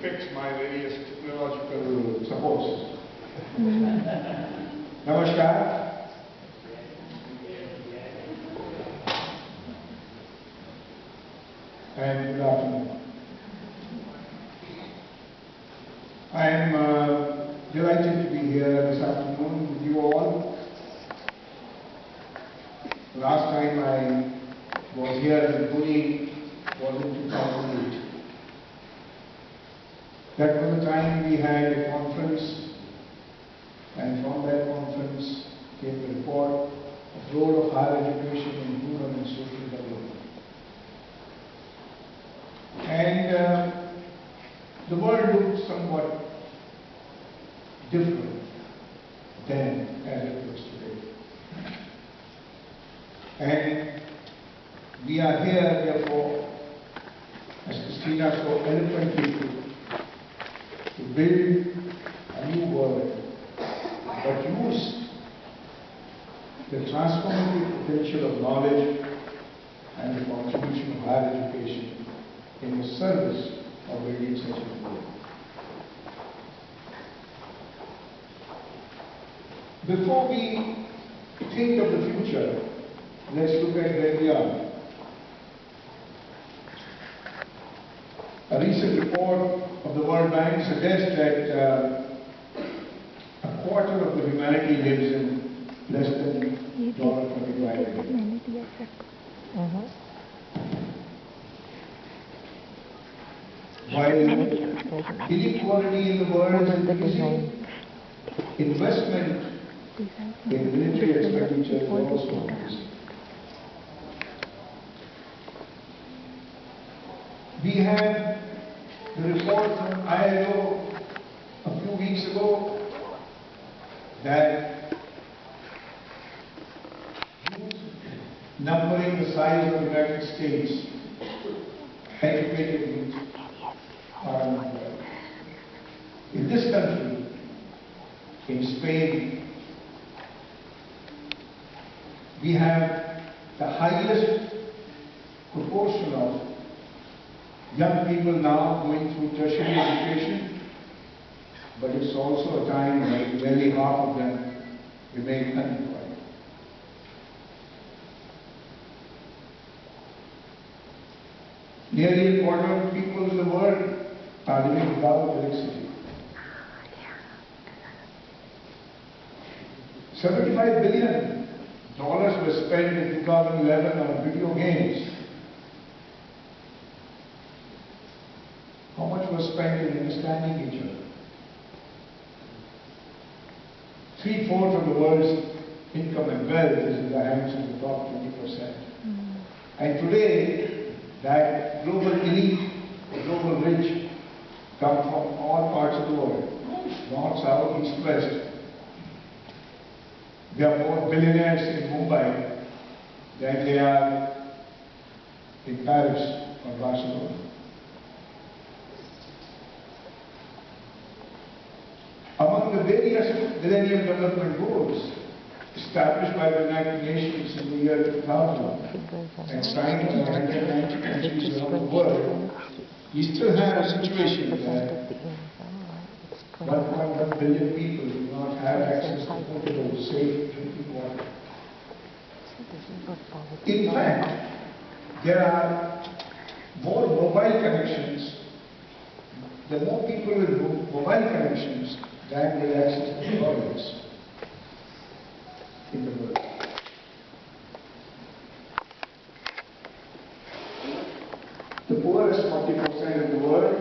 fix my various technological support system. Namaskar. And good afternoon. I am delighted to be here this afternoon with you all. Last time I was here in Pune was in 2008. That was the time we had a conference, and from that conference came the report of role of higher education in human and social development. And the world looked somewhat different then as it looks today. And we are here, therefore, as Christina so eloquently put, to build a new world, but use the transformative potential of knowledge and the contribution of higher education in the service of building such a world. Before we think of the future, let's look at where we are. A recent report of the World Bank suggests that a quarter of the humanity lives in less than $25 While inequality in the world is increasing, investment in military expenditure is also increasing. We had the report from ILO a few weeks ago that youth numbering the size of the United States, educated youth, are unemployed. In this country, in Spain, we have the highest proportion of young people now going through tertiary education, but it's also a time when nearly half of them remain unemployed. Nearly a quarter of people in the world are living without electricity. $75 billion were spent in 2011 on video games. How much was spent in understanding each other? 3/4 of the world's income and wealth is in the hands of the top 20%. And today, that global elite, the global rich, come from all parts of the world. North, south, east, west. There are more billionaires in Mumbai than there are in Paris or Barcelona. Among the various Millennium Development Goals established by the United Nations in the year 2000 and signed by 190 countries around the world, we still have a situation where 1.1 billion people do not have access to potable, safe drinking water. In fact, there are more mobile connections, there are more people with mobile connections than with access to toilets in the world. The poorest 40% of the world,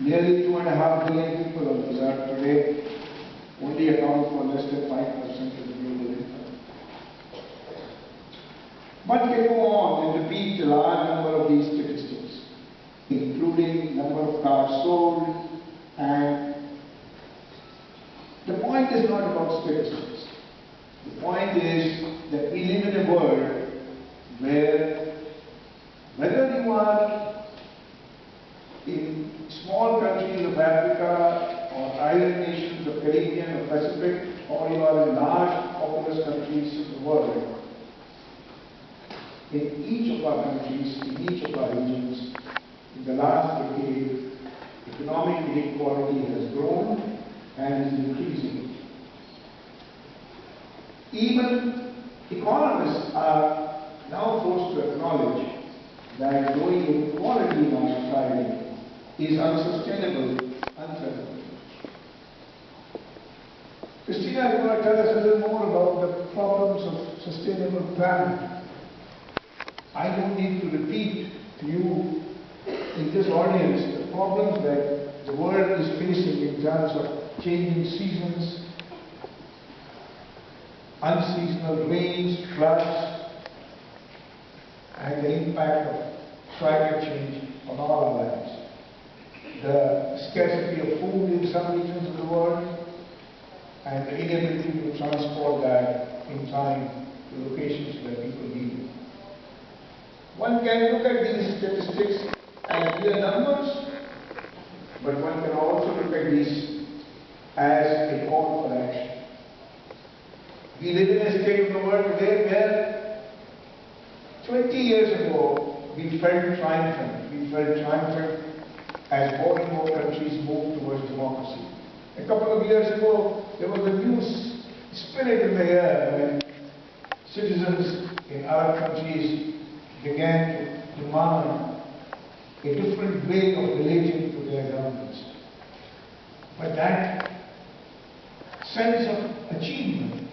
nearly 2.5 billion people on this earth today, only account for less than 5% of the global income. One can go on and repeat a large number of these statistics, including number of cars sold, and the point is not about statistics. The point is that we live in a world where, whether you are in small countries of Africa or island nations of Caribbean or Pacific, or you are in large populous countries of the world, in each of our countries, in each of our regions, in the last decade, economic inequality has grown and is increasing. Even economists are now forced to acknowledge that growing inequality in our society is unsustainable, unfair. Christina is going to tell us a little more about the problems of sustainable planning. I don't need to repeat to you in this audience the problems that the world is facing in terms of changing seasons, unseasonal rains, floods, and the impact of climate change on all our lives. The scarcity of food in some regions of the world, and the inability to transport that in time to locations where people need it. One can look at these statistics as mere numbers, but one can also look at these as a call for action. We live in a state of the world today where 20 years ago we felt triumphant. We felt triumphant as more and more countries moved towards democracy. A couple of years ago, there was a new spirit in the air when citizens in Arab countries began to demand a different way of relating to their governments. But that sense of achievement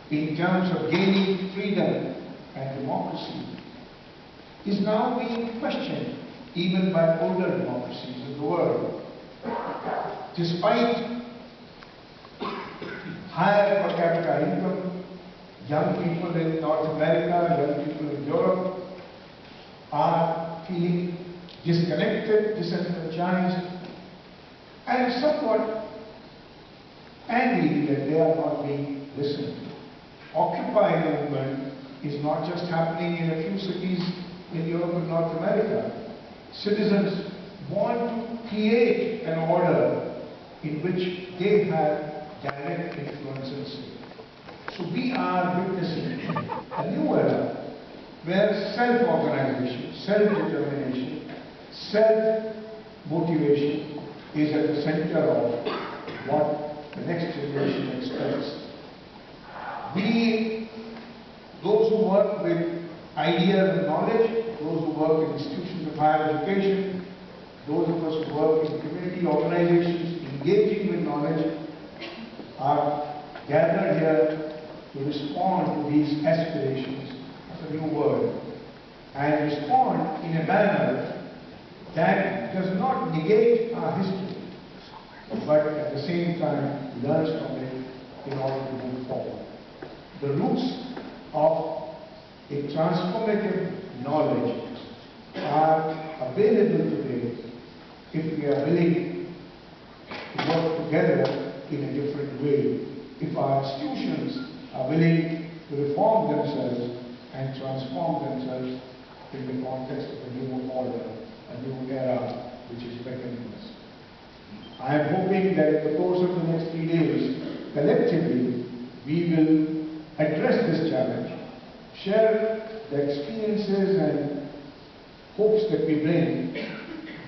in terms of gaining freedom and democracy is now being questioned even by older democracies of the world. Despite higher per capita income, young people in North America, young people in Europe are feeling disconnected, disenfranchised, and somewhat angry that they are not being listened to. Occupy movement is not just happening in a few cities in Europe and North America. Citizens want to create an order in which they have direct influence and say. So we are witnessing a new era where self-organization, self-determination, self-motivation is at the center of what the next generation expects. We, those who work with ideas and knowledge, those who work in institutions of higher education, those of us who work in community organizations engaging with knowledge, are gathered here to respond to these aspirations of a new world and respond in a manner that does not negate our history, but at the same time learns from it in order to move forward. The roots of a transformative knowledge are available today if we are willing to work together in a different way, if our institutions are willing to reform themselves and transform themselves in the context of a new order, a new era which is beckoning us. I am hoping that in the course of the next 3 days, collectively, we will address this challenge, share the experiences and hopes that we bring,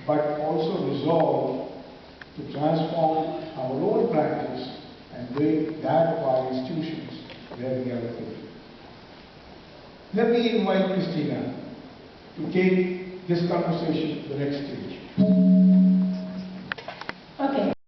but also resolve to transform our own practice and bring that of our institutions where we are located. Let me invite Christina to take this conversation to the next stage.